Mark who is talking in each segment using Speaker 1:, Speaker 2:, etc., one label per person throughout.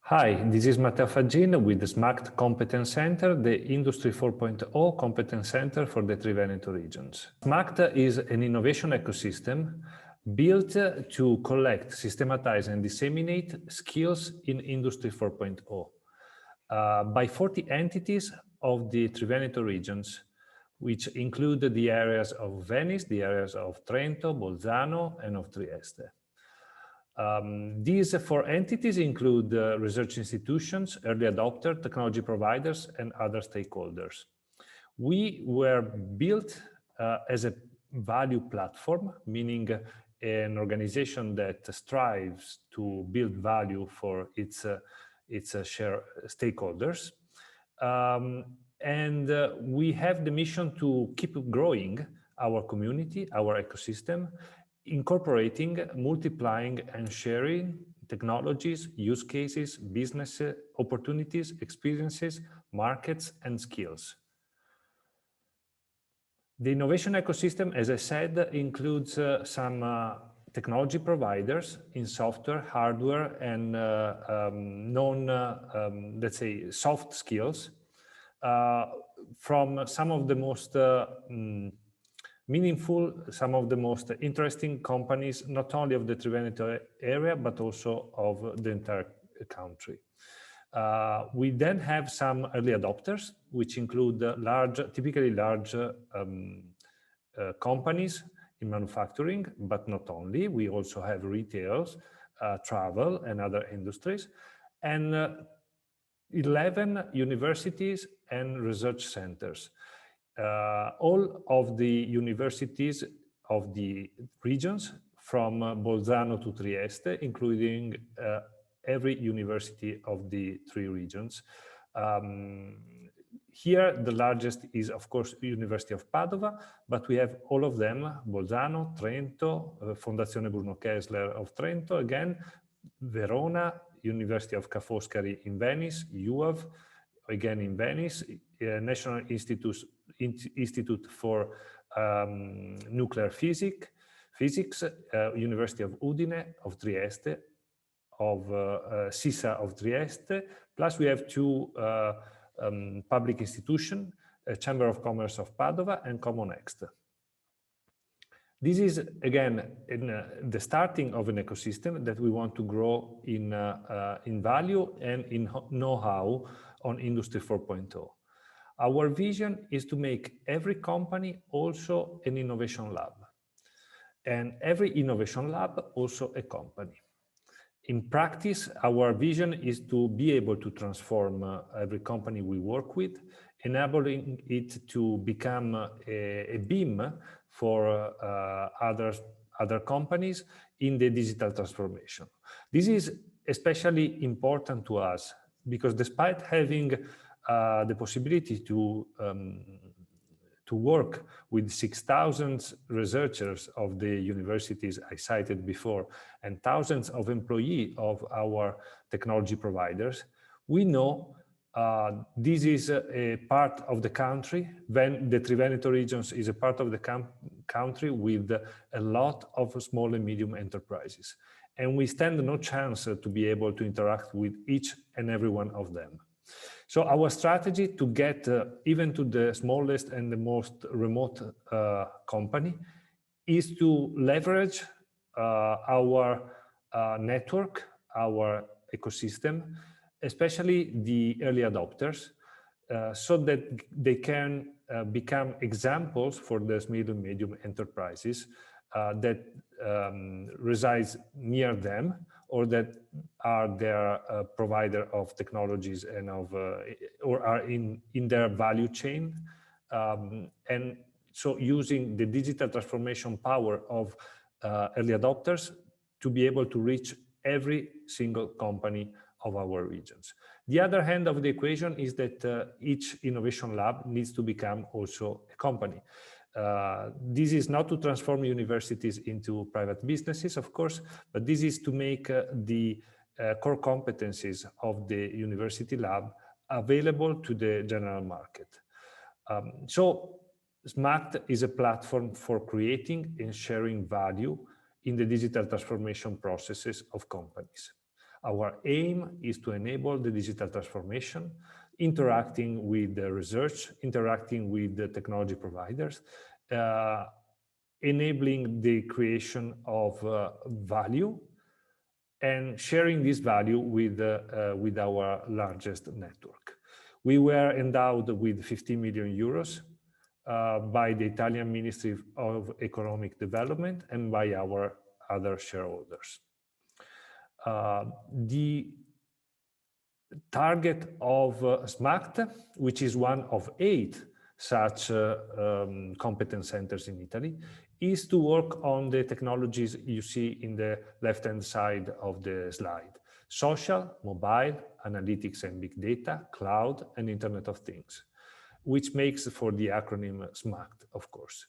Speaker 1: Hi, this is Matteo Faggin with the SMACT Competence Center, the Industry 4.0 Competence Center for the Three Veneto regions. SMACT is an innovation ecosystem built to collect, systematize, and disseminate skills in Industry 4.0 by 40 entities of the Three Veneto regions, which include the areas of Venice, the areas of Trento, Bolzano, and of Trieste. These four entities include research institutions, early adopter, technology providers, and other stakeholders. We were built as a value platform, meaning an organization that strives to build value for its share stakeholders. We have the mission to keep growing our community, our ecosystem, incorporating, multiplying, and sharing technologies, use cases, business opportunities, experiences, markets, and skills. The innovation ecosystem, as I said, includes some technology providers in software, hardware, and let's say, soft skills from some of the most meaningful, some of the most interesting companies, not only of the Three Veneto area, but also of the entire country. We then have some early adopters, which include typically large companies in manufacturing, but not only. We also have retailers, travel, and other industries, and 11 universities and research centers. All of the universities of the regions from Bolzano to Trieste, including every university of the three regions. Here, the largest is, of course, the University of Padova, but we have all of them: Bolzano, Trento, Fondazione Bruno Kessler of Trento, again, Verona, University of Ca' Foscari in Venice, UAV, again in Venice, National Institute for Nuclear Physics, University of Udine, of Trieste, of SISA of Trieste, plus we have two public institutions, Chamber of Commerce of Padova and Comonext. This is, again, the starting of an ecosystem that we want to grow in value and in know-how on Industry 4.0. Our vision is to make every company also an innovation lab, and every innovation lab also a company. In practice, our vision is to be able to transform every company we work with, enabling it to become a beam for other companies in the digital transformation. This is especially important to us because despite having the possibility to work with 6,000 researchers of the universities I cited before and thousands of employees of our technology providers, we know this is a part of the country. When the Three Veneto regions is a part of the country with a lot of small and medium enterprises. And we stand no chance to be able to interact with each and every one of them. So our strategy to get even to the smallest and the most remote company is to leverage our network, our ecosystem, especially the early adopters, so that they can become examples for the small and medium enterprises that resides near them or that are their provider of technologies and or are in their value chain. And so using the digital transformation power of early adopters to be able to reach every single company of our regions. The other hand of the equation is that each innovation lab needs to become also a company. This is not to transform universities into private businesses, of course, but this is to make the core competencies of the university lab available to the general market. So SMACT is a platform for creating and sharing value in the digital transformation processes of companies. Our aim is to enable the digital transformation, interacting with the research, interacting with the technology providers, enabling the creation of value, and sharing this value with our largest network. We were endowed with 50 million euros by the Italian Ministry of Economic Development and by our other shareholders. The target of SMACT, which is one of 8 such competence centers in Italy, is to work on the technologies you see in the left-hand side of the slide: social, mobile, analytics and big data, cloud, and Internet of Things, which makes for the acronym SMACT, of course.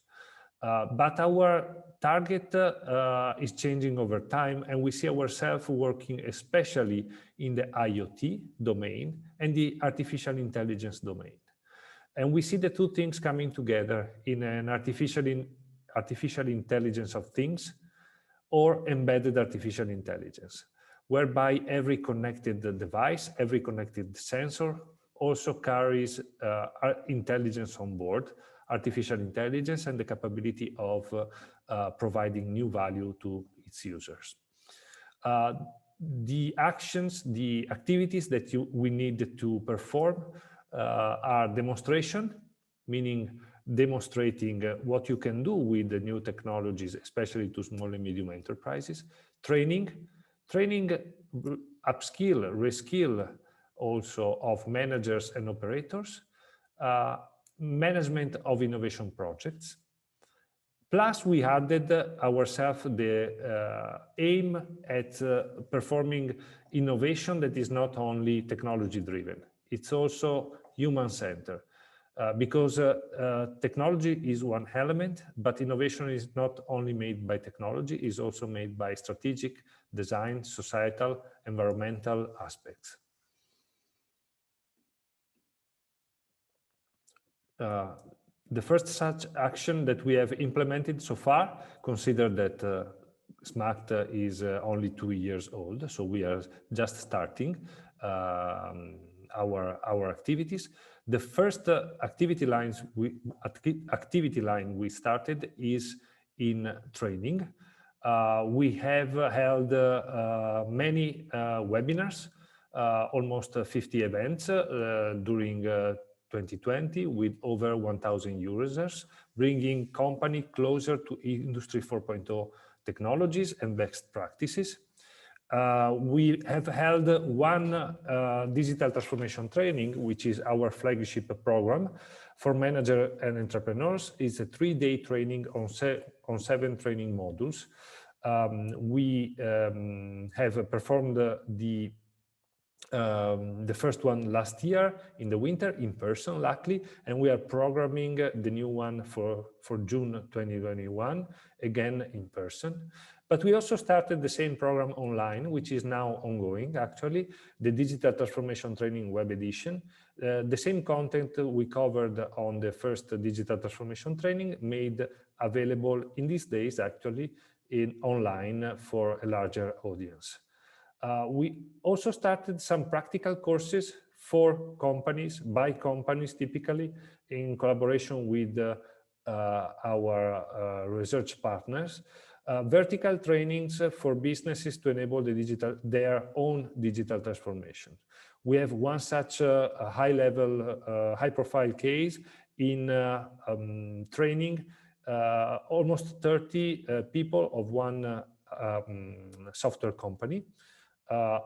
Speaker 1: But our target is changing over time, and we see ourselves working especially in the IoT domain and the artificial intelligence domain. And we see the two things coming together in an artificial intelligence of things or embedded artificial intelligence, whereby every connected device, every connected sensor also carries intelligence on board, artificial intelligence, and the capability of providing new value to its users. The actions, the activities that we need to perform are demonstration, meaning demonstrating what you can do with the new technologies, especially to small and medium enterprises. Training, upskill, reskill also of managers and operators. Management of innovation projects. Plus, we added ourselves the aim at performing innovation that is not only technology-driven, it's also human-centered. Because technology is one element, but innovation is not only made by technology, it's also made by strategic, design, societal, environmental aspects. The first such action that we have implemented so far, consider that SMACT is only 2 years old, so we are just starting our activities. The first activity line we started is in training. We have held many webinars, almost 50 events during 2020 with over 1,000 users, bringing company closer to Industry 4.0 technologies and best practices. We have held one digital transformation training, which is our flagship program for managers and entrepreneurs. It's a 3-day training on 7 training modules. We have performed the first one last year in the winter in person, luckily, and we are programming the new one for June 2021, again in person. But we also started the same program online, which is now ongoing, actually, the Digital Transformation Training Web Edition. The same content we covered on the first Digital Transformation Training made available in these days, actually, online for a larger audience. We also started some practical courses for companies, by companies typically, in collaboration with our research partners. Vertical trainings for businesses to enable their own digital transformation. We have one such high-level, high-profile case in training almost 30 people of one software company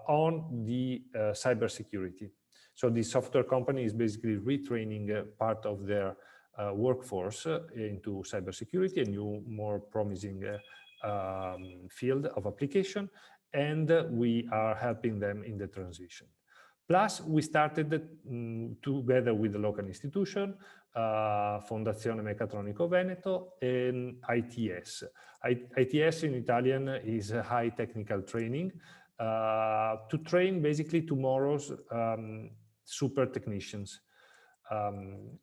Speaker 1: on the cybersecurity. So the software company is basically retraining part of their workforce into cybersecurity, a new, more promising field of application, and we are helping them in the transition. Plus, we started together with the local institution, Fondazione Meccatronico Veneto, and ITS. ITS in Italian is High Technical Training, to train basically tomorrow's super technicians.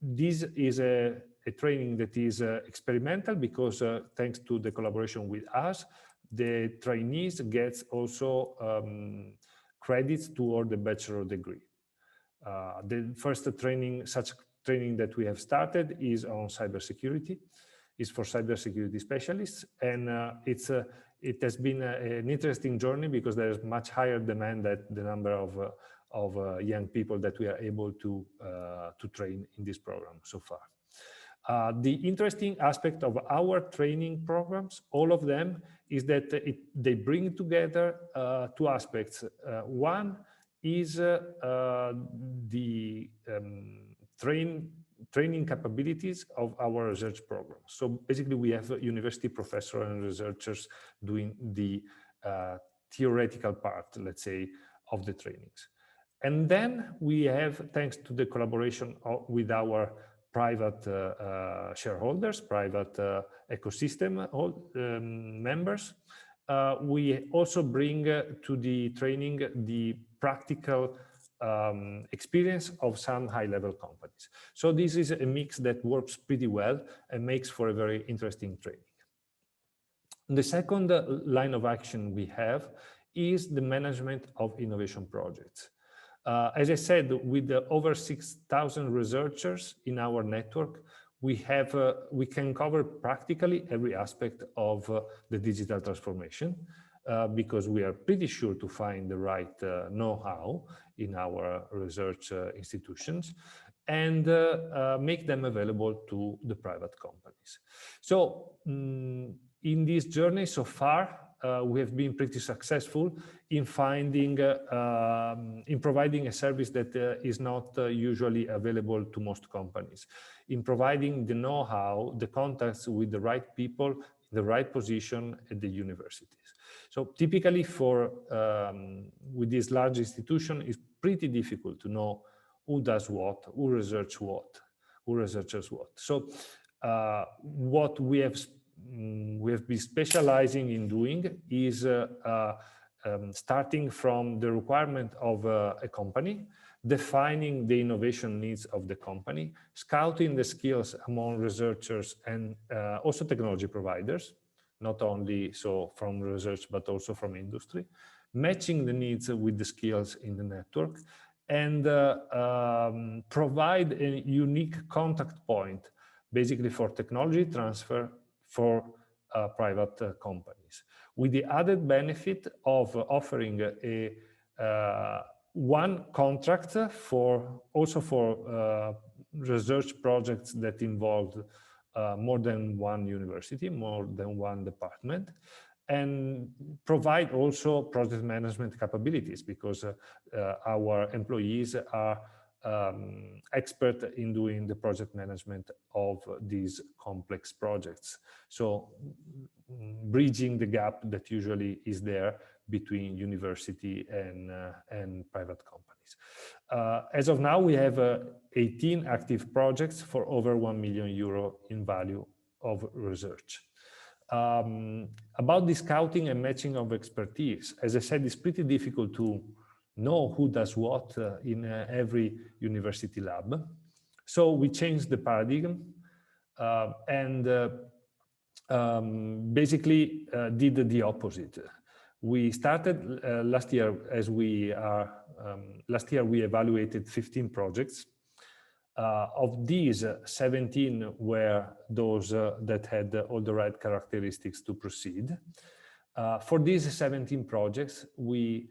Speaker 1: This is a training that is experimental because thanks to the collaboration with us, the trainees get also credits toward the bachelor degree. The first such training that we have started is on cybersecurity, is for cybersecurity specialists, and it has been an interesting journey because there's much higher demand than the number of young people that we are able to train in this program so far. The interesting aspect of our training programs, all of them, is that they bring together two aspects. One is the training capabilities of our research program. So basically we have university professors and researchers doing the theoretical part, let's say, of the trainings. And then we have, thanks to the collaboration with our private shareholders, private ecosystem members, we also bring to the training the practical experience of some high-level companies. So this is a mix that works pretty well and makes for a very interesting training. The second line of action we have is the management of innovation projects. As I said, with over 6,000 researchers in our network, we can cover practically every aspect of the digital transformation because we are pretty sure to find the right know-how in our research institutions and make them available to the private companies. So in this journey so far, we have been pretty successful in finding, in providing a service that is not usually available to most companies, in providing the know-how, the contacts with the right people, the right position at the universities. So typically with this large institution, it's pretty difficult to know who does what, who researches what. So what we have been specializing in doing is starting from the requirement of a company, defining the innovation needs of the company, scouting the skills among researchers and also technology providers, not only so from research, but also from industry, matching the needs with the skills in the network, and provide a unique contact point, basically for technology transfer for private companies, with the added benefit of offering one contract also for research projects that involved more than one university, more than one department, and provide also project management capabilities because our employees are expert in doing the project management of these complex projects. So bridging the gap that usually is there between university and private companies. As of now, we have 18 active projects for over 1 million euro in value of research. About the scouting and matching of expertise, as I said, it's pretty difficult to know who does what in every university lab. So we changed the paradigm and basically did the opposite. We started last year, last year we evaluated 15 projects. Of these, 17 were those that had all the right characteristics to proceed. For these 17 projects, we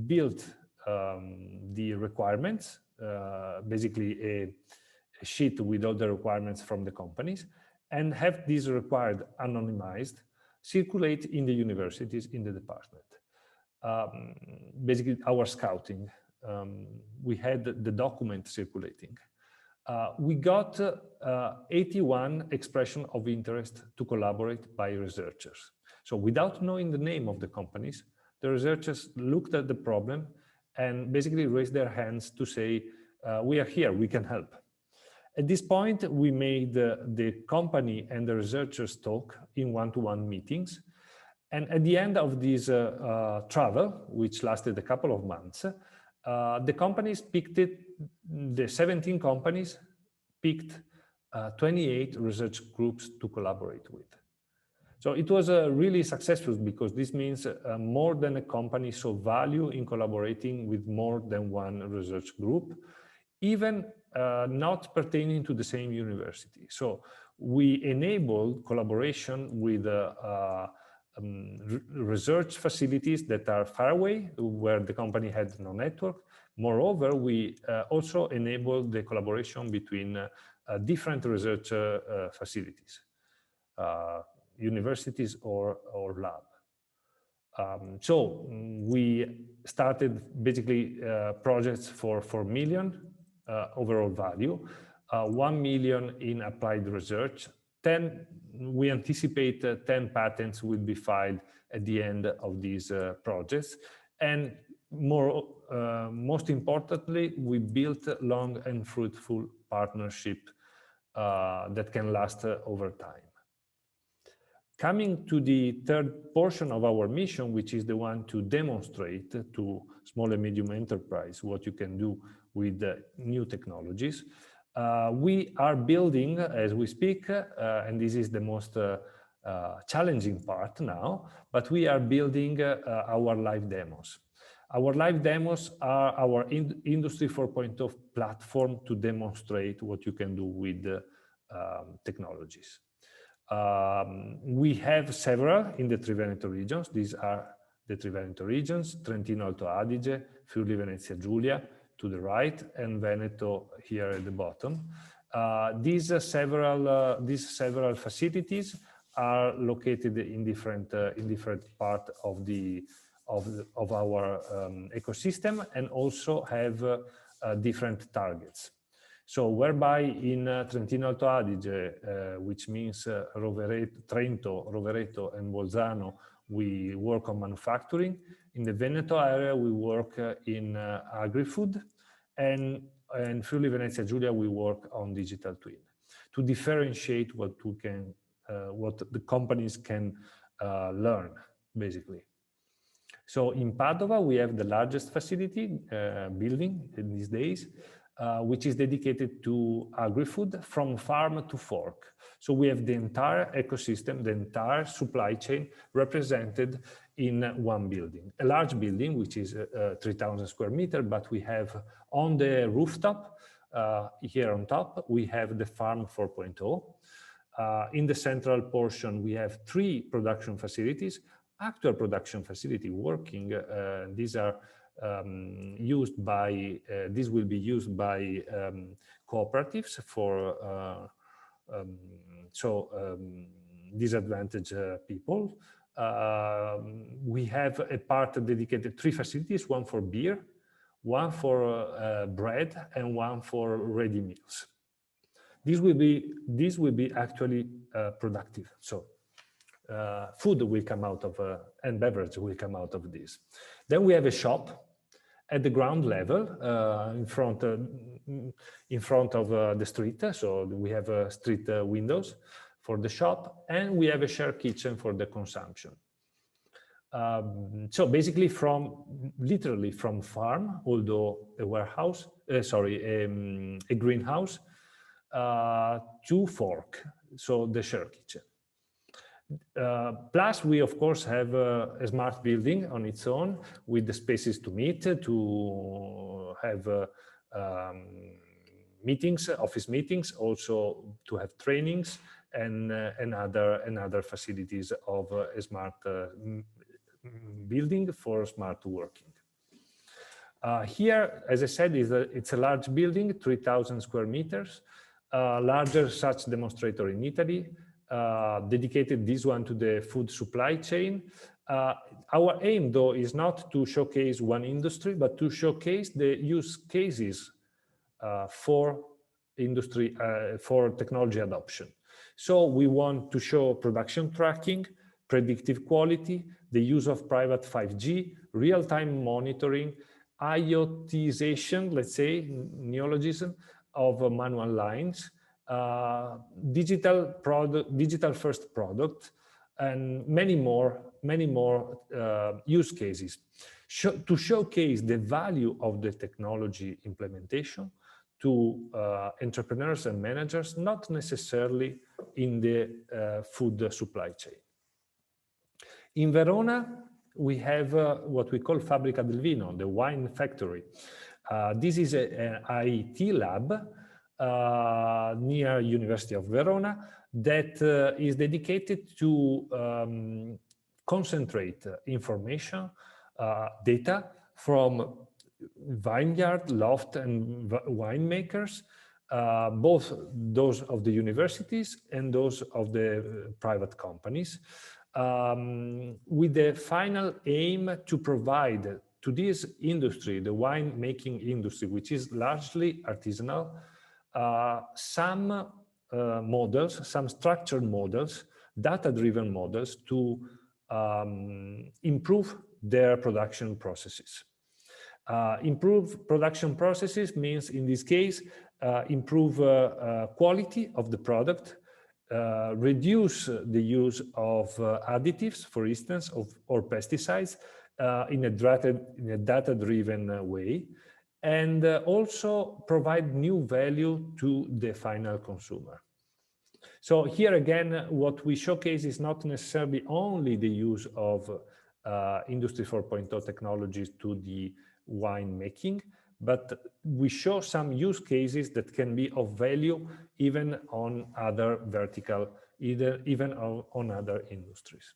Speaker 1: built the requirements, basically a sheet with all the requirements from the companies, and have these required anonymized, circulate in the universities, in the department. Basically, our scouting, we had the document circulating. We got 81 expression of interest to collaborate by researchers. So without knowing the name of the companies, the researchers looked at the problem and basically raised their hands to say, we are here, we can help. At this point, we made the company and the researchers talk in one-to-one meetings. And at the end of this travel, which lasted a couple of months, the companies picked the 17 companies picked 28 research groups to collaborate with. So it was really successful because this means more than a company saw value in collaborating with more than one research group, even not pertaining to the same university. So we enabled collaboration with research facilities that are far away, where the company had no network. Moreover, we also enabled the collaboration between different research facilities, universities or lab. So we started basically projects for 4 million overall value, 1 million in applied research. We anticipate 10 patents will be filed at the end of these projects. And most importantly, we built long and fruitful partnership that can last over time. Coming to the third portion of our mission, which is the one to demonstrate to small and medium enterprise what you can do with new technologies. We are building, as we speak, and this is the most challenging part now, but we are building our live demos. Our live demos are our Industry 4.0 platform to demonstrate what you can do with technologies. We have several in the Triveneto regions. These are the Triveneto regions: Trentino Alto Adige, Friuli Venezia Giulia to the right, and Veneto here at the bottom. These several facilities are located in different part of our ecosystem, and also have different targets. So whereby in Trentino Alto Adige, which means Trento, Rovereto, and Bolzano, we work on manufacturing. In the Veneto area, we work in agri-food, and in Friuli Venezia Giulia, we work on digital twin to differentiate what the companies can learn, basically. So in Padova, we have the largest facility building in these days, which is dedicated to agri-food from farm to fork. So we have the entire ecosystem, the entire supply chain represented in one building. A large building, which is 3,000 square meters, but we have on the rooftop, here on top, we have the Farm 4.0. In the central portion, we have 3 production facilities, actual production facility working. These are used by, this will be used by cooperatives for disadvantaged people. We have a part dedicated, 3 facilities, one for beer, one for bread, and one for ready meals. This will be actually productive. So food will come out of, and beverage will come out of this. Then we have a shop at the ground level in front of the street. So we have street windows for the shop, and we have a shared kitchen for the consumption. So basically literally from farm, although a warehouse, a greenhouse, to fork, so the shared kitchen. Plus, we of course have a smart building on its own with the spaces to meet, to have meetings, office meetings, also to have trainings, and other facilities of a smart building for smart working. Here, as I said, it's a large building, 3,000 square meters, larger such demonstrator in Italy. Dedicated this one to the food supply chain. Our aim, though, is not to showcase one industry, but to showcase the use cases for industry, for technology adoption. So we want to show production tracking, predictive quality, the use of private 5G, real-time monitoring, IoTization, let's say, neologism, of manual lines, digital first product, and many more use cases to showcase the value of the technology implementation to entrepreneurs and managers, not necessarily in the food supply chain. In Verona, we have what we call Fabbrica del Vino, the wine factory. This is an IT lab near University of Verona that is dedicated to concentrate information, data from vineyard, loft, and winemakers, both those of the universities and those of the private companies, with the final aim to provide to this industry, the wine-making industry, which is largely artisanal, some models, some structured models, data-driven models to improve their production processes. Improve production processes means, in this case, improve quality of the product, reduce the use of additives, for instance, or pesticides in a data-driven way, and also provide new value to the final consumer. So here again, what we showcase is not necessarily only the use of Industry 4.0 technologies to the wine making, but we show some use cases that can be of value even on other vertical, even on other industries.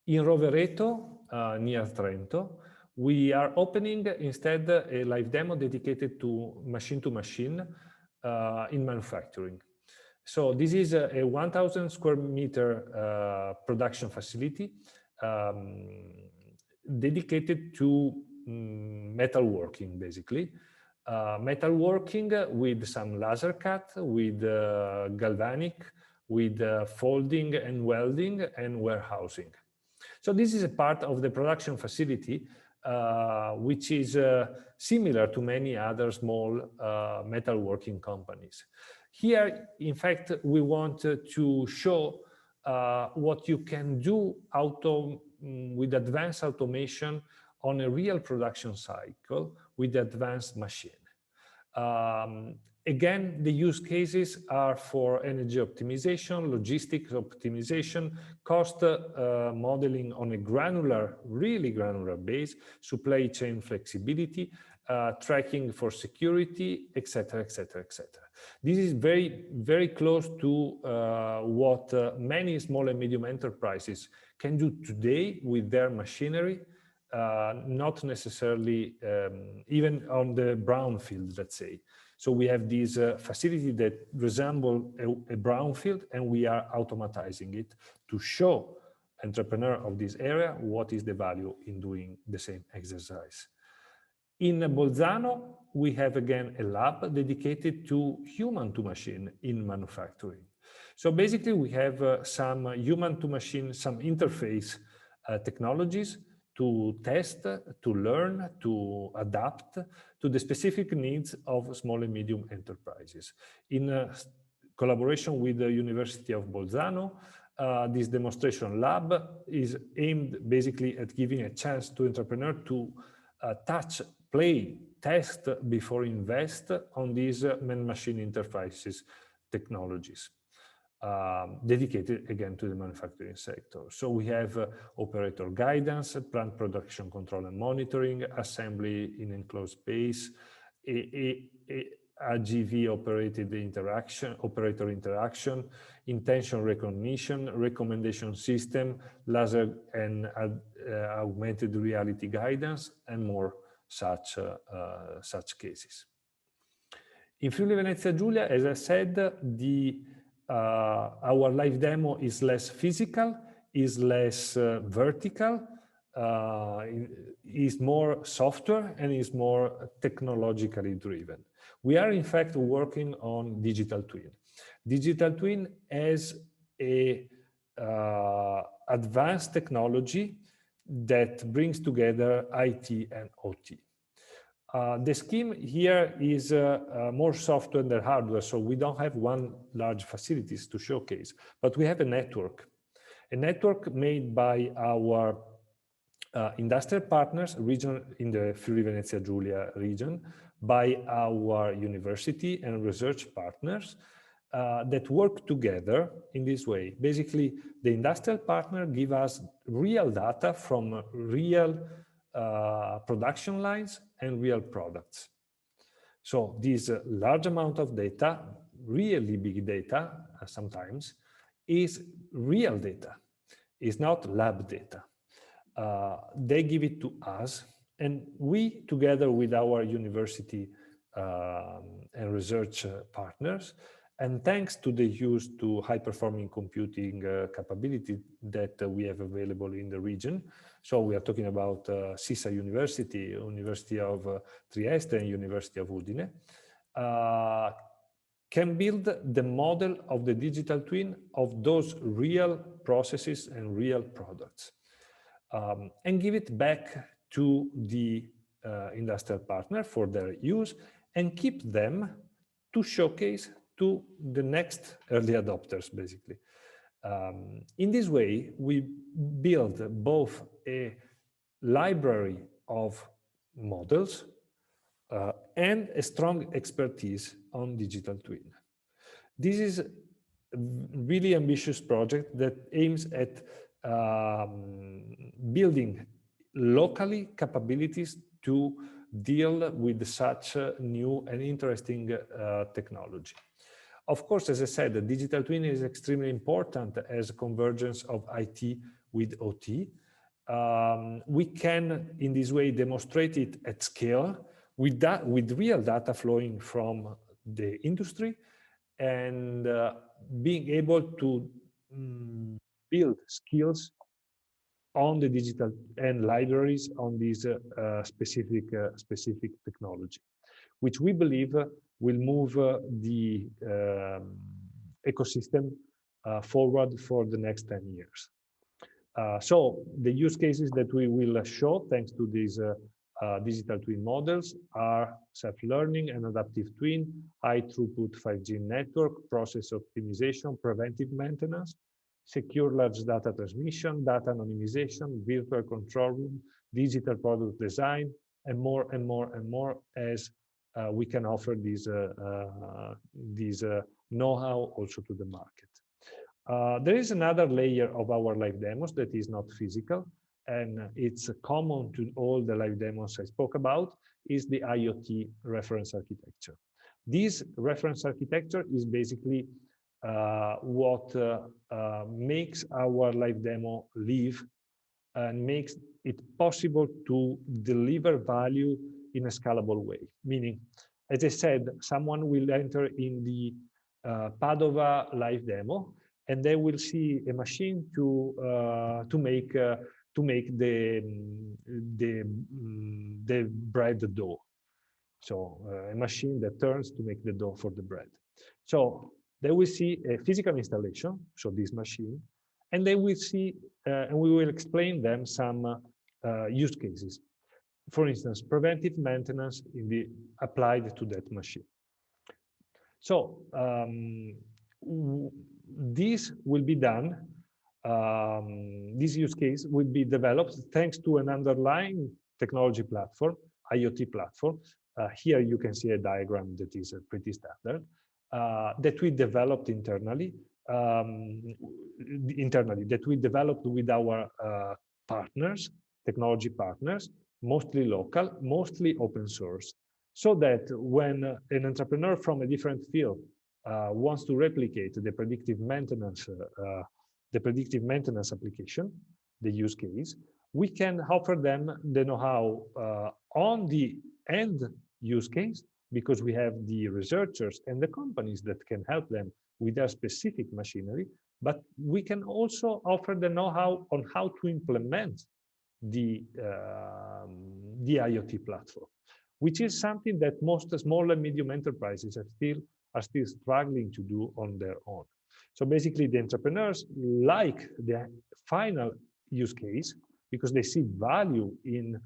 Speaker 1: In Rovereto, near Trento, we are opening instead a live demo dedicated to machine in manufacturing. So this is a 1,000 square meter production facility dedicated to metalworking, basically. Metalworking with some laser cut, with galvanic, with folding and welding and warehousing. So this is a part of the production facility which is similar to many other small metalworking companies. Here, in fact, we want to show what you can do with advanced automation on a real production cycle with advanced machine. Again, the use cases are for energy optimization, logistics optimization, cost modeling on a granular, really granular base, supply chain flexibility, tracking for security, etc., etc., etc. This is very, very close to what many small and medium enterprises can do today with their machinery, not necessarily even on the brownfield, let's say. So we have these facilities that resemble a brownfield, and we are automatizing it to show entrepreneur of this area what is the value in doing the same exercise. In Bolzano, we have again a lab dedicated to human-to-machine in manufacturing. So basically, we have some human-to-machine, some interface technologies to test, to learn, to adapt to the specific needs of small and medium enterprises. In collaboration with the University of Bolzano, this demonstration lab is aimed basically at giving a chance to entrepreneurs to touch, play, test before invest on these man-machine interfaces technologies. Dedicated again to the manufacturing sector. So we have operator guidance, plant production control and monitoring, assembly in enclosed space, AGV operated interaction, operator interaction, intention recognition, recommendation system, laser and augmented reality guidance, and more such cases. In Friuli Venezia Giulia, as I said, our live demo is less physical, is less vertical, is more software, and is more technologically driven. We are in fact working on digital twin. Digital twin as a advanced technology that brings together IT and OT. The scheme here is more software than hardware, so we don't have one large facilities to showcase, but we have a network made by our industrial partners region in the Friuli Venezia Giulia region, by our university and research partners, that work together in this way. Basically, the industrial partner give us real data from real production lines and real products. So this large amount of data, really big data sometimes, is real data, is not lab data. They give it to us, and we, together with our university and research partners, and thanks to the use to high-performing computing capability that we have available in the region. So we are talking about SISA University, University of Trieste, and University of Udine, can build the model of the digital twin of those real processes and real products, and give it back to the industrial partner for their use, and keep them to showcase to the next early adopters, basically. In this way, we build both a library of models and a strong expertise on digital twin. This is a really ambitious project that aims at building locally capabilities to deal with such new and interesting technology. Of course, as I said, the digital twin is extremely important as a convergence of IT with OT. We can, in this way, demonstrate it at scale with real data flowing from the industry, and being able to build skills on the digital and libraries on this specific technology, which we believe will move the ecosystem forward for the next 10 years. So the use cases that we will show thanks to these digital twin models are self-learning and adaptive twin, high throughput 5G network, process optimization, preventive maintenance, secure large data transmission, data anonymization, virtual control room, digital product design, and more and more and more as we can offer these know-how also to the market. There is another layer of our live demos that is not physical, and it's common to all the live demos I spoke about, is the IoT reference architecture. This reference architecture is basically what makes our live demo live and makes it possible to deliver value in a scalable way. Meaning, as I said, someone will enter in the Padova live demo, and they will see a machine to make the bread dough. So a machine that turns to make the dough for the bread. So they will see a physical installation, so this machine, and they will see, and we will explain them some use cases. For instance, preventive maintenance applied to that machine. So this will be done. This use case will be developed thanks to an underlying technology platform, IoT platform. Here you can see a diagram that is pretty standard, that we developed internally, that we developed with our partners, technology partners, mostly local, mostly open source, so that when an entrepreneur from a different field wants to replicate the predictive maintenance application, the use case, we can offer them the know-how on the end use case, because we have the researchers and the companies that can help them with their specific machinery, but we can also offer the know-how on how to implement the IoT platform, which is something that most small and medium enterprises are still struggling to do on their own. So basically, the entrepreneurs like the final use case because they see value in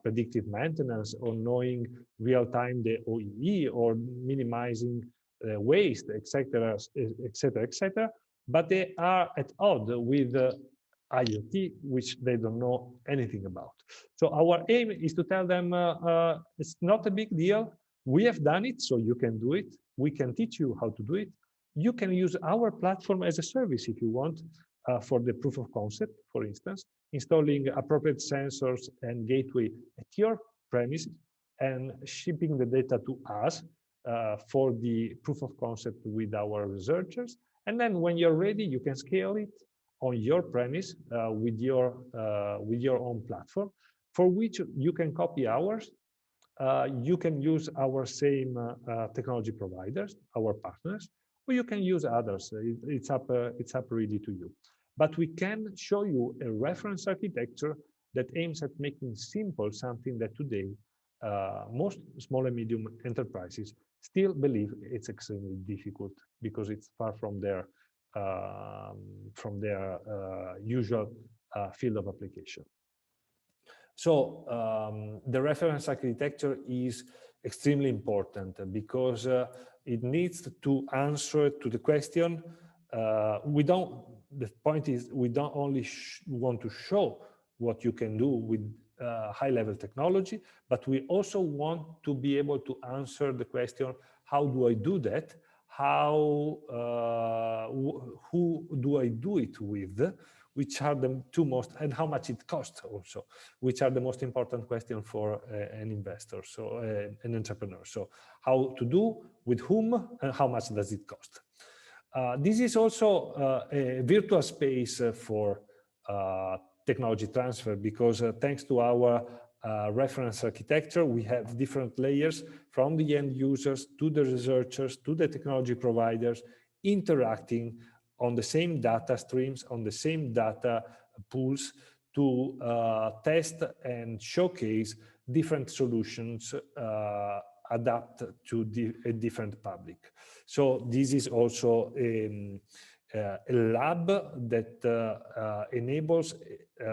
Speaker 1: predictive maintenance, or knowing real-time the OEE, or minimizing waste, etc., etc., etc. But they are at odds with IoT, which they don't know anything about. So our aim is to tell them it's not a big deal. We have done it, so you can do it. We can teach you how to do it. You can use our platform as a service if you want, for the proof of concept, for instance, installing appropriate sensors and gateway at your premises and shipping the data to us for the proof of concept with our researchers. And then when you're ready, you can scale it on your premise with your own platform, for which you can copy ours. You can use our same technology providers, our partners, or you can use others. It's up really to you. But we can show you a reference architecture that aims at making simple something that today most small and medium enterprises still believe it's extremely difficult because it's far from their usual field of application. So the reference architecture is extremely important because it needs to answer to the question. The point is, we don't only want to show what you can do with high-level technology, but we also want to be able to answer the question, how do I do that? Who do I do it with? Which are the two most, and how much it costs also, which are the most important question for an investor, so an entrepreneur. So how to do, with whom, and how much does it cost? This is also a virtual space for technology transfer, because thanks to our reference architecture, we have different layers from the end users to the researchers to the technology providers interacting on the same data streams, on the same data pools to test and showcase different solutions adapt to a different public. So this is also a lab that enables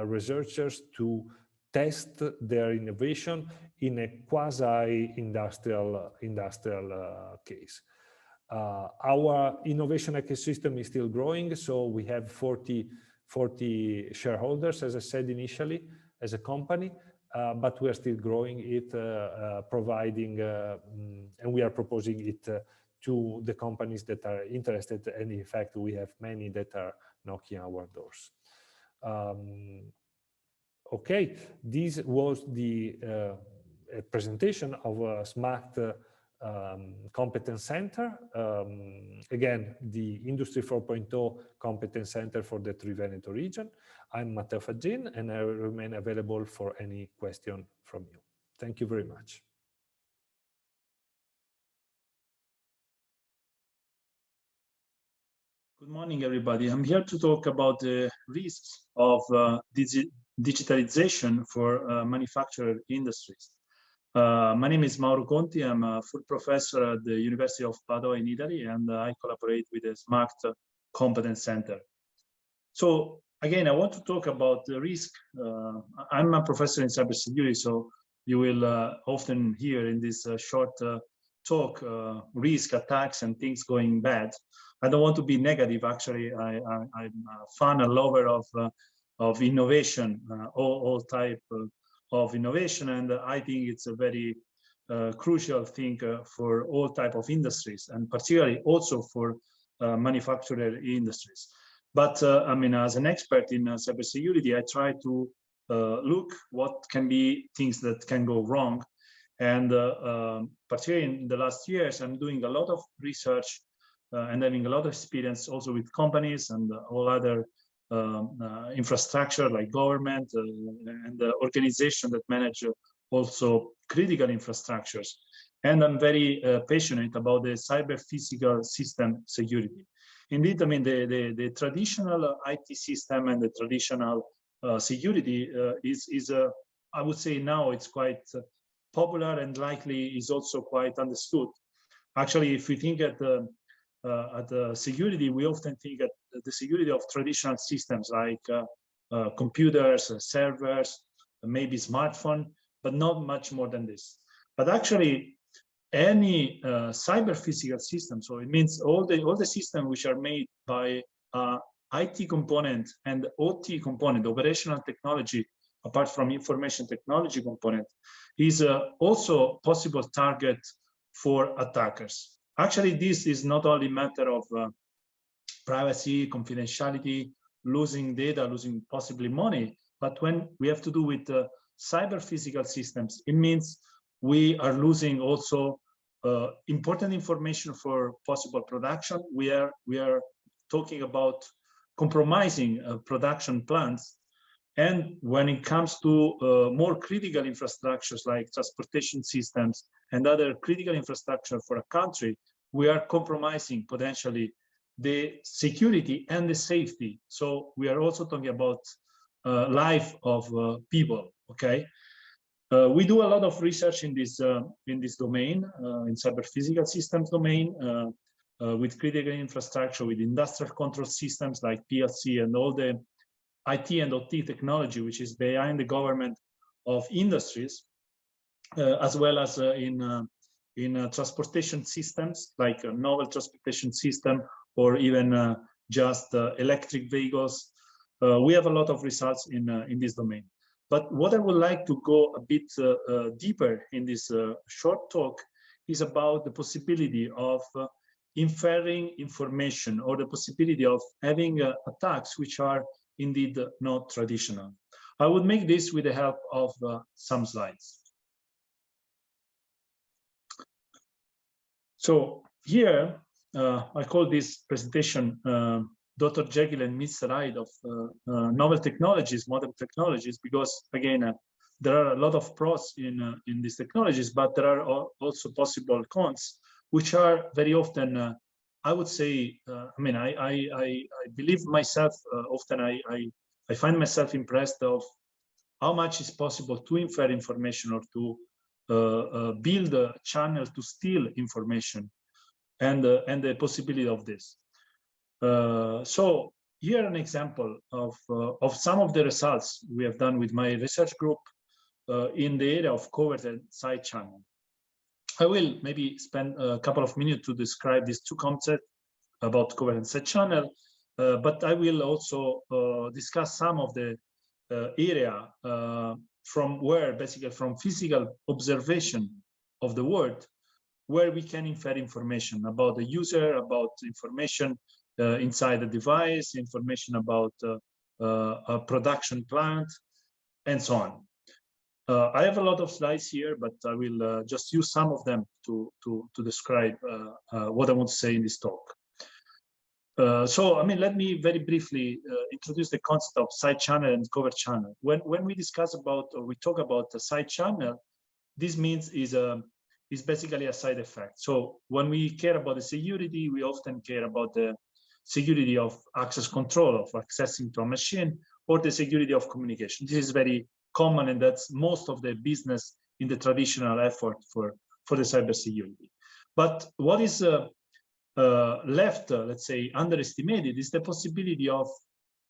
Speaker 1: researchers to test their innovation in a quasi-industrial case. Our innovation ecosystem is still growing, so we have 40 shareholders, as I said initially, as a company, but we are still growing it, providing, and we are proposing it to the companies that are interested, and in fact, we have many that are knocking our doors. Okay, this was the presentation of Smart Competence Center. Again, the Industry 4.0 Competence Center for the Triveneto region. I'm Matteo Faggin, and I remain available for any question from you. Thank you very much.
Speaker 2: Good morning, everybody. I'm here to talk about the risks of digitalization for manufacturing industries. My name is Mauro Conti. I'm a full professor at the University of Padua in Italy, and I collaborate with the Smart Competence Center. So again, I want to talk about the risk. I'm a professor in cybersecurity, so you will often hear in this short talk risk, attacks, and things going bad. I don't want to be negative. Actually, I'm a fan, a lover of innovation, all type of innovation, and I think it's a very crucial thing for all type of industries, and particularly also for manufacturing industries. But I mean, as an expert in cybersecurity, I try to look what can be things that can go wrong, and particularly in the last years, I'm doing a lot of research and having a lot of experience also with companies and all other infrastructure like government and the organization that manage also critical infrastructures. And I'm very passionate about the cyber physical system security. Indeed, I mean, the traditional IT system and the traditional security is I would say now it's quite popular and likely is also quite understood. Actually, if we think at the security, we often think at the security of traditional systems like computers, servers, maybe smartphone, but not much more than this. But actually, any cyber physical system, so it means all the systems which are made by IT component and OT component, operational technology, apart from information technology component, is also possible target for attackers. Actually, this is not only a matter of privacy, confidentiality, losing data, losing possibly money, but when we have to do with cyber physical systems, it means we are losing also important information for possible production. We are talking about compromising production plants. And when it comes to more critical infrastructures like transportation systems and other critical infrastructure for a country, we are compromising potentially the security and the safety. So we are also talking about life of people. Okay, we do a lot of research in this domain, in cyber physical systems domain, with critical infrastructure, with industrial control systems like PLC and all the IT and OT technology, which is behind the government of industries, as well as in transportation systems like a novel transportation system, or even just electric vehicles. We have a lot of results in this domain. But what I would like to go a bit deeper in this short talk is about the possibility of inferring information, or the possibility of having attacks which are indeed not traditional. I would make this with the help of some slides. So here, I call this presentation Dr. Jekyll and Mr. Hyde of novel technologies, modern technologies, because again, there are a lot of pros in these technologies, but there are also possible cons, which are very often, I would say, I mean, I believe myself, often I find myself impressed of how much is possible to infer information or to build a channel to steal information, and the possibility of this. So here an example of some of the results we have done with my research group in the area of covert and side channel. I will maybe spend a couple of minutes to describe these two concepts about covert and side channel, but I will also discuss some of the area from where, basically from physical observation of the world, where we can infer information about the user, about information inside the device, information about a production plant, and so on. I have a lot of slides here, but I will just use some of them to describe what I want to say in this talk. So, I mean, let me very briefly introduce the concept of side channel and covert channel. When we discuss about, or we talk about the side channel, this means is basically a side effect. So when we care about the security, we often care about the security of access control, of accessing to a machine, or the security of communication. This is very common, and that's most of the business in the traditional effort for the cybersecurity. But what is left, let's say, underestimated is the possibility of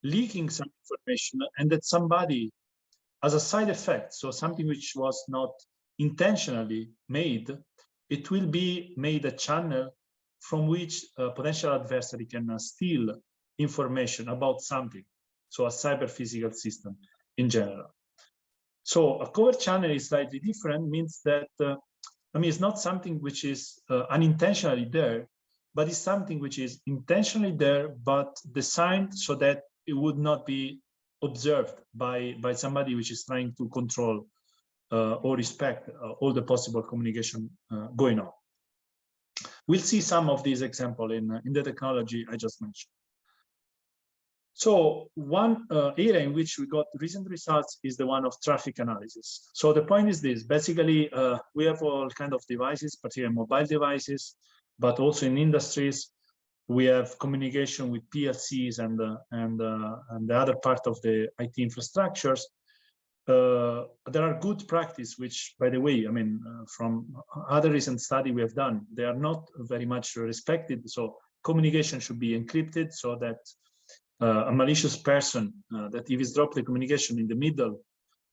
Speaker 2: leaking some information, and that somebody, as a side effect, so something which was not intentionally made, it will be made a channel from which a potential adversary can steal information about something. So a cyber physical system in general. So a covert channel is slightly different, means that, I mean, it's not something which is unintentionally there, but it's something which is intentionally there, but designed so that it would not be observed by somebody which is trying to control or respect all the possible communication going on. We'll see some of these examples in the technology I just mentioned. So one area in which we got recent results is the one of traffic analysis. So the point is this: basically, we have all kinds of devices, particularly mobile devices, but also in industries, we have communication with PLCs and the other part of the IT infrastructures. There are good practice, which, by the way, I mean, from other recent study we have done, they are not very much respected. So communication should be encrypted so that a malicious person that eavesdrop the communication in the middle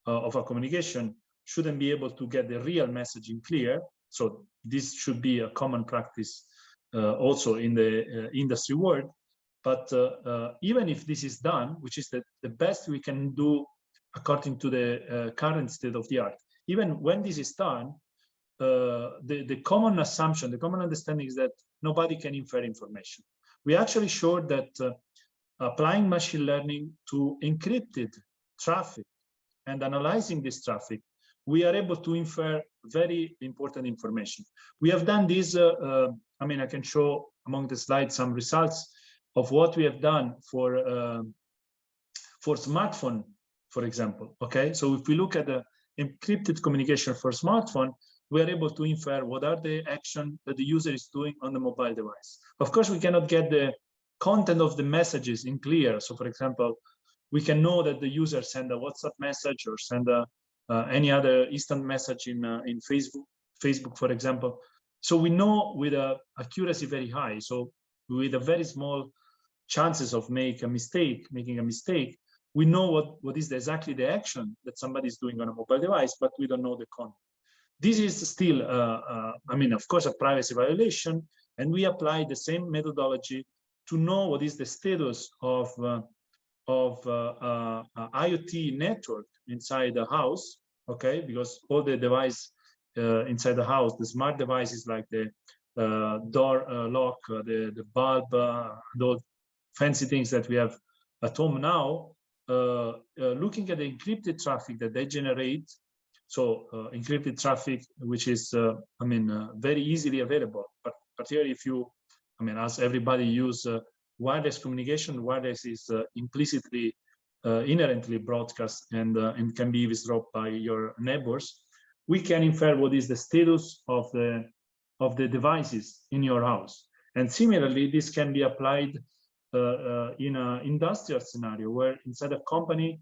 Speaker 2: of a communication shouldn't be able to get the real message in clear. So this should be a common practice also in the industry world. But even if this is done, which is the best we can do according to the current state of the art, even when this is done, the common assumption, the common understanding is that nobody can infer information. We actually showed that applying machine learning to encrypted traffic and analyzing this traffic, we are able to infer very important information. We have done this, I mean, I can show among the slides some results of what we have done for smartphone, for example, okay? So if we look at the encrypted communication for smartphone, we are able to infer what are the action that the user is doing on the mobile device. Of course, we cannot get the content of the messages in clear. So for example, we can know that the user send a WhatsApp message or send any other instant message in Facebook, for example. So we know with accuracy very high. So with a very small chances of making a mistake, we know what is exactly the action that somebody is doing on a mobile device, but we don't know the content. This is still, I mean, of course, a privacy violation, and we apply the same methodology to know what is the status of IoT network inside the house, okay? Because all the device inside the house, the smart devices like the door lock, the bulb, those fancy things that we have at home now, looking at the encrypted traffic that they generate. So encrypted traffic, which is, I mean, very easily available, but particularly if you, I mean, as everybody use wireless communication, wireless is implicitly, inherently broadcast and can be eavesdropped by your neighbors. We can infer what is the status of the devices in your house. And similarly, this can be applied in an industrial scenario where inside a company,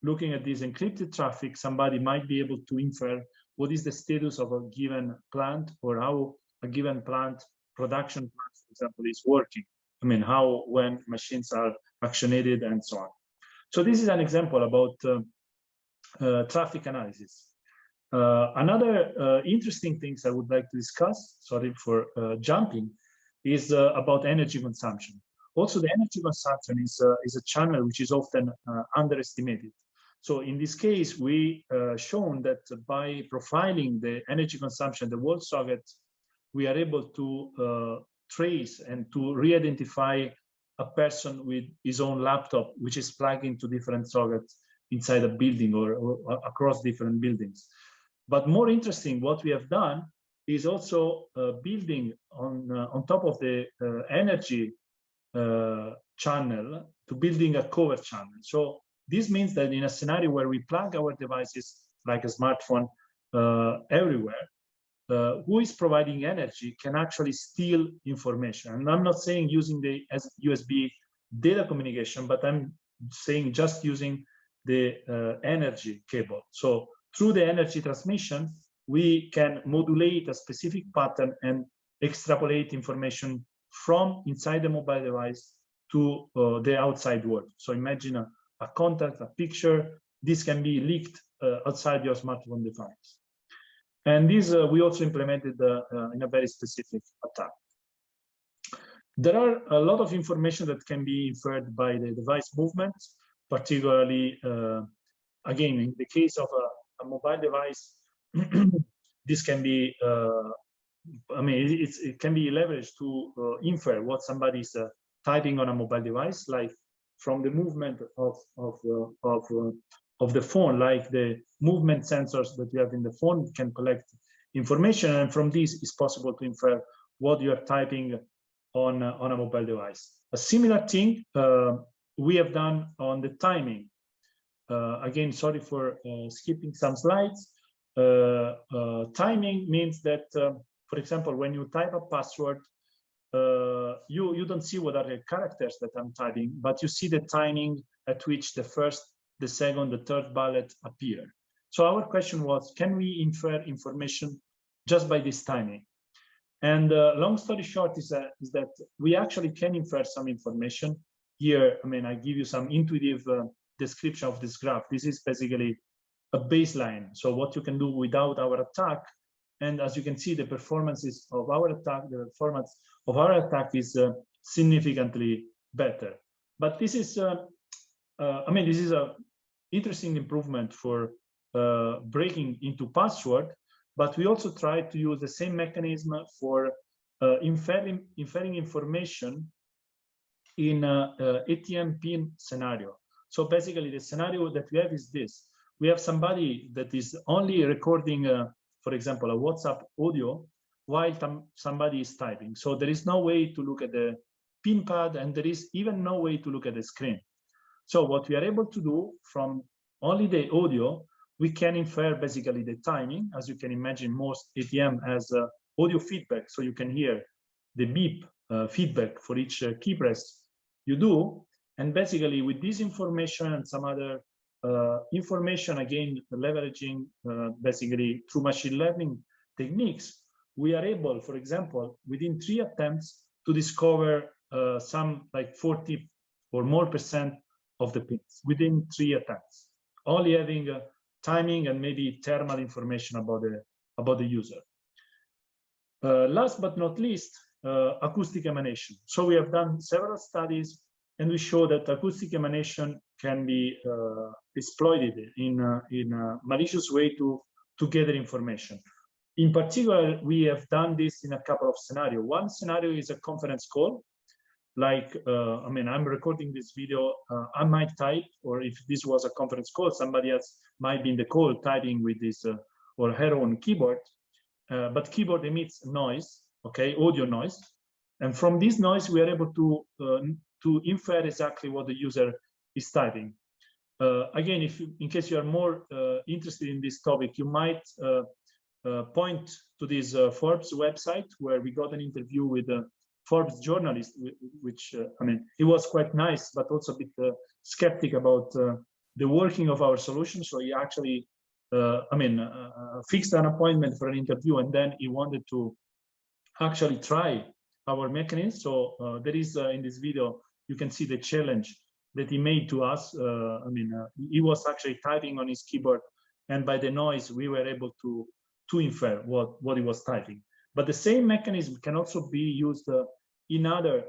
Speaker 2: looking at this encrypted traffic, somebody might be able to infer what is the status of a given plant or how a given plant, production plant, for example, is working. I mean, how, when machines are actionated and so on. So this is an example about traffic analysis. Another interesting things I would like to discuss, sorry for jumping, is about energy consumption. Also, the energy consumption is a channel which is often underestimated. So in this case, we shown that by profiling the energy consumption, the wall socket, we are able to trace and to re-identify a person with his own laptop, which is plugged into different sockets inside a building or across different buildings. But more interesting, what we have done is also building on top of the energy channel to building a cover channel. So this means that in a scenario where we plug our devices like a smartphone everywhere, who is providing energy can actually steal information. And I'm not saying using the USB data communication, but I'm saying just using the energy cable. So through the energy transmission, we can modulate a specific pattern and extrapolate information from inside the mobile device to the outside world. So imagine a contact, a picture, this can be leaked outside your smartphone device. And this we also implemented in a very specific attack. There are a lot of information that can be inferred by the device movement, particularly, again, in the case of a mobile device, this can be, I mean, it can be leveraged to infer what somebody is typing on a mobile device, like from the movement of the phone, like the movement sensors that you have in the phone can collect information, and from this it's possible to infer what you are typing on a mobile device. A similar thing we have done on the timing. Again, sorry for skipping some slides. Timing means that, for example, when you type a password, you don't see what are the characters that I'm typing, but you see the timing at which the first, the second, the third bullet appear. So our question was, can we infer information just by this timing? And long story short is that we actually can infer some information. Here, I mean, I give you some intuitive description of this graph. This is basically a baseline. So what you can do without our attack. And as you can see, the performances of our attack, the performance of our attack is significantly better. But this is, I mean, this is an interesting improvement for breaking into password. but we also try to use the same mechanism for inferring information in ATM PIN scenario. So basically, the scenario that we have is this. We have somebody that is only recording, for example, a WhatsApp audio while somebody is typing. So there is no way to look at the PIN pad, and there is even no way to look at the screen. So what we are able to do from only the audio, we can infer basically the timing. As you can imagine, most ATM has audio feedback, so you can hear the beep feedback for each key press you do. And basically with this information and some other information, again, leveraging basically through machine learning techniques, we are able, for example, within 3 attempts to discover some like 40 or more % of the pins within 3 attempts, only having timing and maybe thermal information about the user. Last but not least, acoustic emanation. So we have done several studies, and we show that acoustic emanation can be exploited in a malicious way to gather information. In particular, we have done this in a couple of scenarios. One scenario is a conference call. Like, I mean, I'm recording this video, I might type, or if this was a conference call, somebody else might be in the call typing with this or her own keyboard, but keyboard emits noise, okay, audio noise. And from this noise, we are able to infer exactly what the user is typing. Again, in case you are more interested in this topic, you might point to this Forbes website, where we got an interview with a Forbes journalist, which I mean, it was quite nice, but also a bit skeptic about the working of our solution. So he actually, I mean, fixed an appointment for an interview, and then he wanted to actually try our mechanism. So there is in this video, you can see the challenge that he made to us. I mean, he was actually typing on his keyboard, and by the noise, we were able to infer what he was typing. But the same mechanism can also be used in other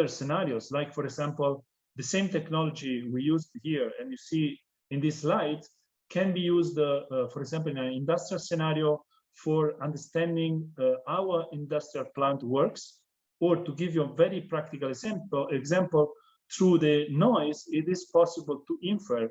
Speaker 2: scenarios. Like, for example, the same technology we used here, and you see in this slide, can be used, for example, in an industrial scenario for understanding how an industrial plant works. Or to give you a very practical example, through the noise, it is possible to infer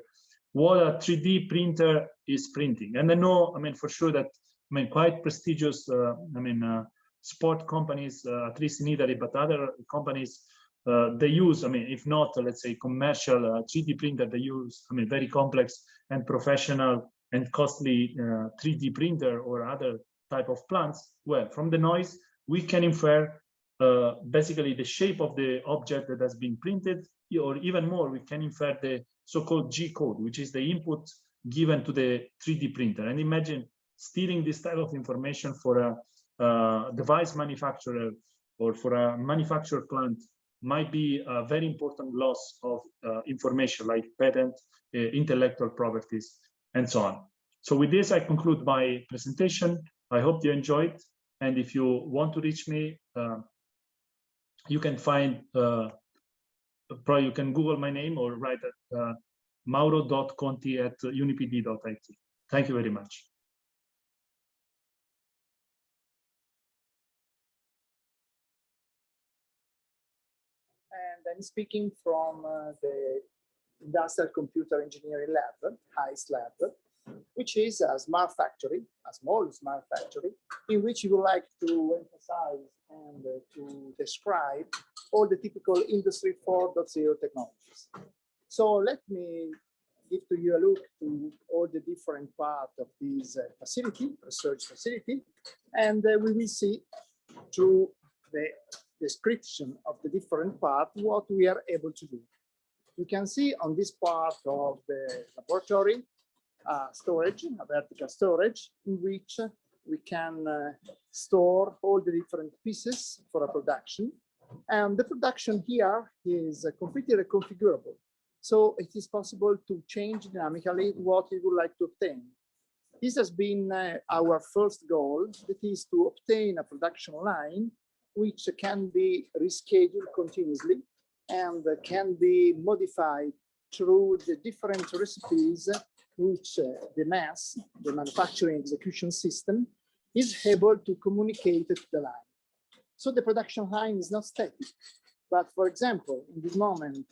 Speaker 2: what a 3D printer is printing. And I know, I mean, for sure that, I mean, quite prestigious, I mean, sport companies, at least in Italy, but other companies, they use, I mean, if not, let's say, commercial 3D printer, they use, I mean, very complex and professional and costly 3D printer or other type of plants. Well, from the noise, we can infer basically the shape of the object that has been printed, or even more, we can infer the so-called G code, which is the input given to the 3D printer. And imagine stealing this type of information for a device manufacturer or for a manufacturer plant might be a very important loss of information, like patent, intellectual properties, and so on. So with this, I conclude my presentation. I hope you enjoyed. And if you want to reach me, you can find, probably you can Google my name or write at mauro.conti@unipd.it. Thank you very much.
Speaker 3: And I'm speaking from the Industrial Computer Engineering Lab, HICE Lab, which is a smart factory, a small smart factory, in which we would like to emphasize and to describe all the typical Industry 4.0 technologies. So let me give to you a look to all the different parts of this facility, research facility, and we will see through the description of the different parts what we are able to do. You can see on this part of the laboratory storage, a vertical storage, in which we can store all the different pieces for a production. And the production here is completely reconfigurable. So it is possible to change dynamically what we would like to obtain. This has been our first goal, that is to obtain a production line which can be rescheduled continuously and can be modified through the different recipes which the MES, the manufacturing execution system, is able to communicate to the line. So the production line is not static. But for example, in this moment,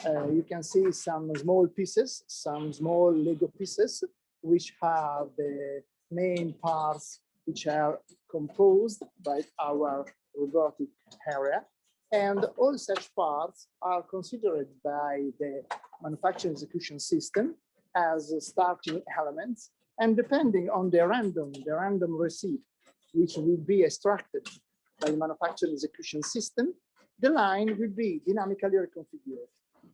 Speaker 3: you can see some small pieces, some small Lego pieces, which have the main parts which are composed by our robotic area. And all such parts are considered by the manufacturing execution system as starting elements. And depending on the random receipt, which will be extracted by the manufacturing execution system, the line will be dynamically reconfigured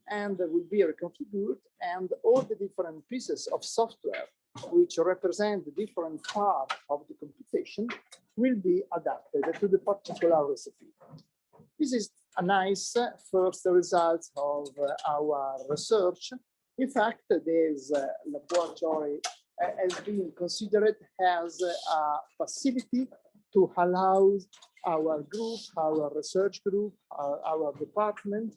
Speaker 3: and will be reconfigured, and all the different pieces of software which represent the different parts of the computation will be adapted to the particular recipe. This is a nice first result of our research. In fact, this laboratory has been considered as a facility to allow our group, our research group, our department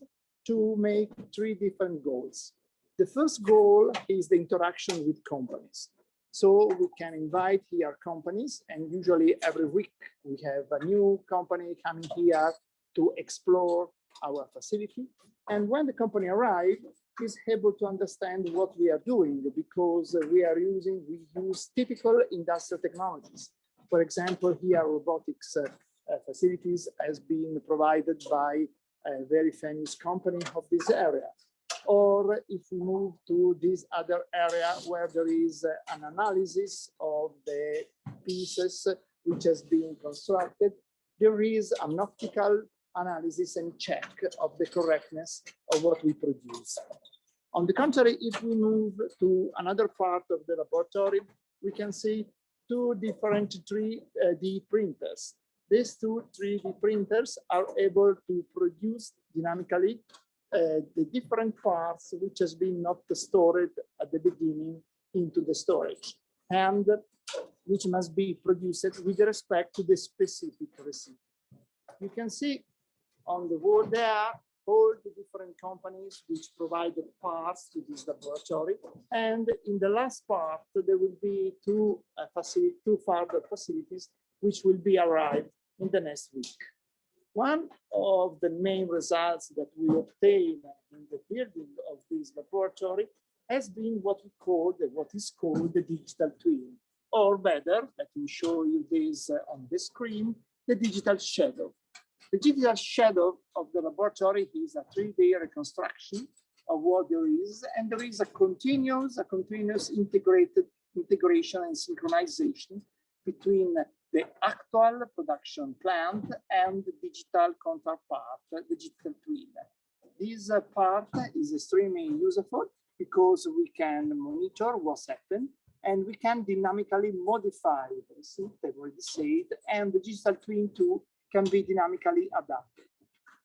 Speaker 3: to make three different goals. The first goal is the interaction with companies. So we can invite here companies, and usually every week we have a new company coming here to explore our facility. And when the company arrives, is able to understand what we are doing, because we use typical industrial technologies. For example, here robotics facilities has been provided by a very famous company of this area. Or if we move to this other area where there is an analysis of the pieces which has been constructed, there is an optical analysis and check of the correctness of what we produce. On the contrary, if we move to another part of the laboratory, we can see two different 3D printers. These two 3D printers are able to produce dynamically the different parts which has been not stored at the beginning into the storage, and which must be produced with respect to the specific receipt. You can see on the wall there all the different companies which provided parts to this laboratory, and in the last part there will be two further facilities which will be arrived in the next week. One of the main results that we obtained in the building of this laboratory has been what is called the digital twin, or better, let me show you this on the screen, the digital shadow. The digital shadow of the laboratory is a 3D reconstruction of what there is, and there is a continuous integration and synchronization between the actual production plant and the digital counterpart, the digital twin. This part is extremely useful because we can monitor what's happened, and we can dynamically modify the receipt, I've already said, and the digital twin too can be dynamically adapted.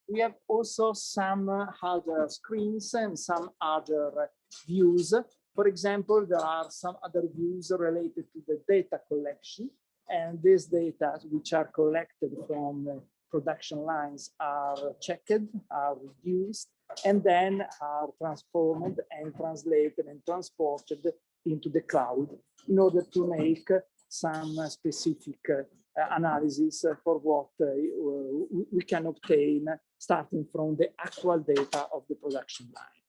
Speaker 3: We have also some other screens and some other views. For example, there are some other views related to the data collection, and these data which are collected from production lines are checked, are reduced, and then are transformed and translated and transported into the cloud in order to make some specific analysis for what we can obtain starting from the actual data of the production line.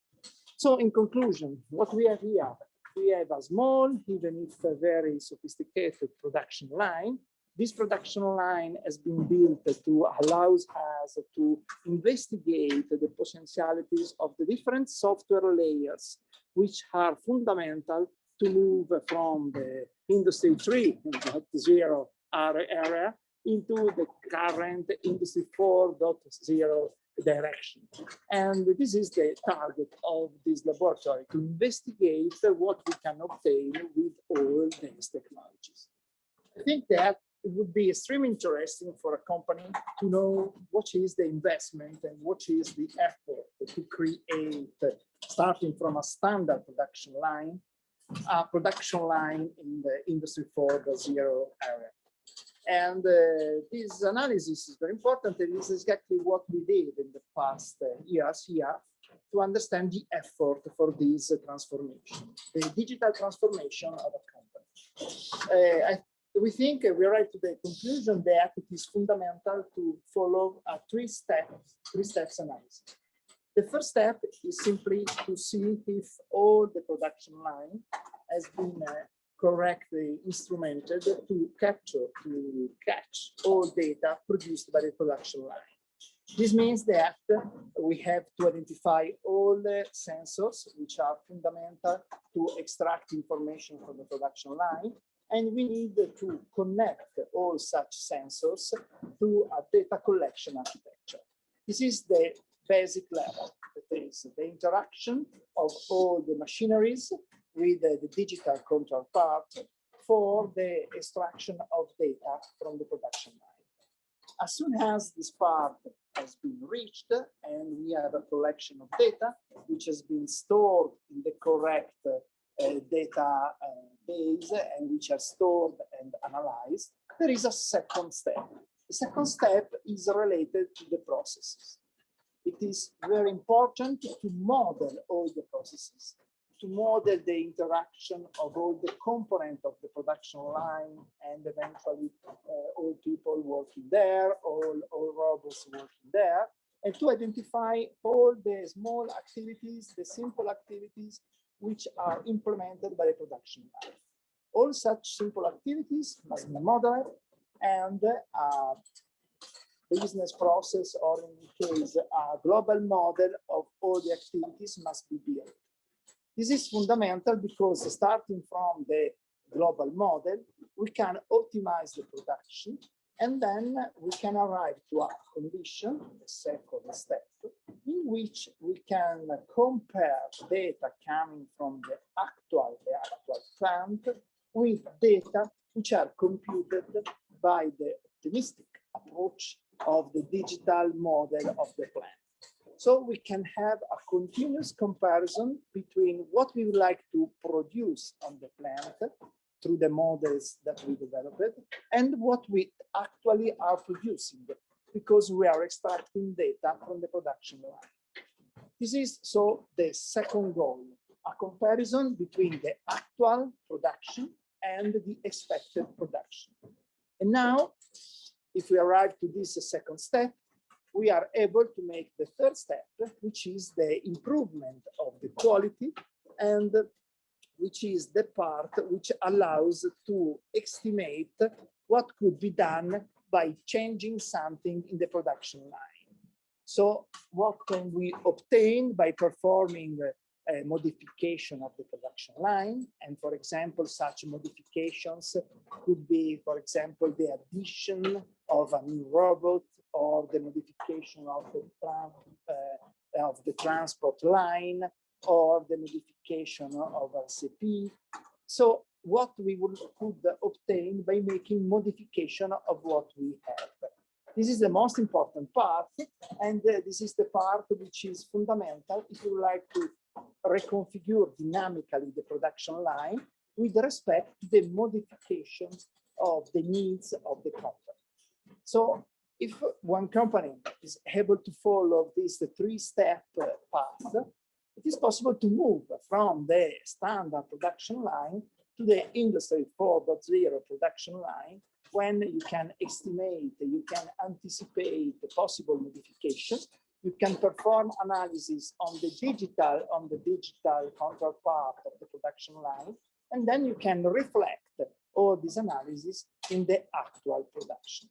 Speaker 3: So in conclusion, what we have here, we have a small, even if a very sophisticated production line. This production line has been built to allow us to investigate the potentialities of the different software layers, which are fundamental to move from the Industry 3.0 area into the current Industry 4.0 direction. And this is the target of this laboratory, to investigate what we can obtain with all these technologies. I think that it would be extremely interesting for a company to know what is the investment and what is the effort to create, starting from a standard production line, a production line in the Industry 4.0 area. And this analysis is very important, and this is exactly what we did in the past years here. to understand the effort for this transformation, the digital transformation of a company. We think we arrive to the conclusion that it is fundamental to follow a three-steps analysis. The first step is simply to see if all the production line has been correctly instrumented to catch all data produced by the production line. This means that we have to identify all the sensors which are fundamental to extract information from the production line, and we need to connect all such sensors to a data collection architecture. This is the basic level. That is the interaction of all the machineries with the digital control part for the extraction of data from the production line. As soon as this part has been reached and we have a collection of data which has been stored in the correct data base and which are stored and analyzed, there is a second step. The second step is related to the processes. It is very important to model all the processes, to model the interaction of all the components of the production line and eventually all people working there, all robots working there, and to identify all the small activities, the simple activities which are implemented by the production line. All such simple activities must be modeled, and business process, or in this case, a global model of all the activities must be built. This is fundamental because starting from the global model, we can optimize the production, and then we can arrive to a condition, the second step, in which we can compare data coming from the actual plant with data which are computed by the optimistic approach of the digital model of the plant. So we can have a continuous comparison between what we would like to produce on the plant through the models that we developed and what we actually are producing, because we are extracting data from the production line. This is so the second goal, a comparison between the actual production and the expected production. And now, if we arrive to this second step, we are able to make the third step, which is the improvement of the quality, and which is the part which allows to estimate what could be done by changing something in the production line. So what can we obtain by performing a modification of the production line? And for example, such modifications could be, for example, the addition of a new robot, or the modification of the transport line, or the modification of RCP. So what we could obtain by making modification of what we have. This is the most important part, and this is the part which is fundamental if you like to reconfigure dynamically the production line with respect to the modifications of the needs of the company. So if one company is able to follow this three-step path, it is possible to move from the standard production line to the Industry 4.0 production line, when you can estimate, you can anticipate the possible modifications, you can perform analysis on the digital control part of the production line, and then you can reflect all this analysis in the actual production.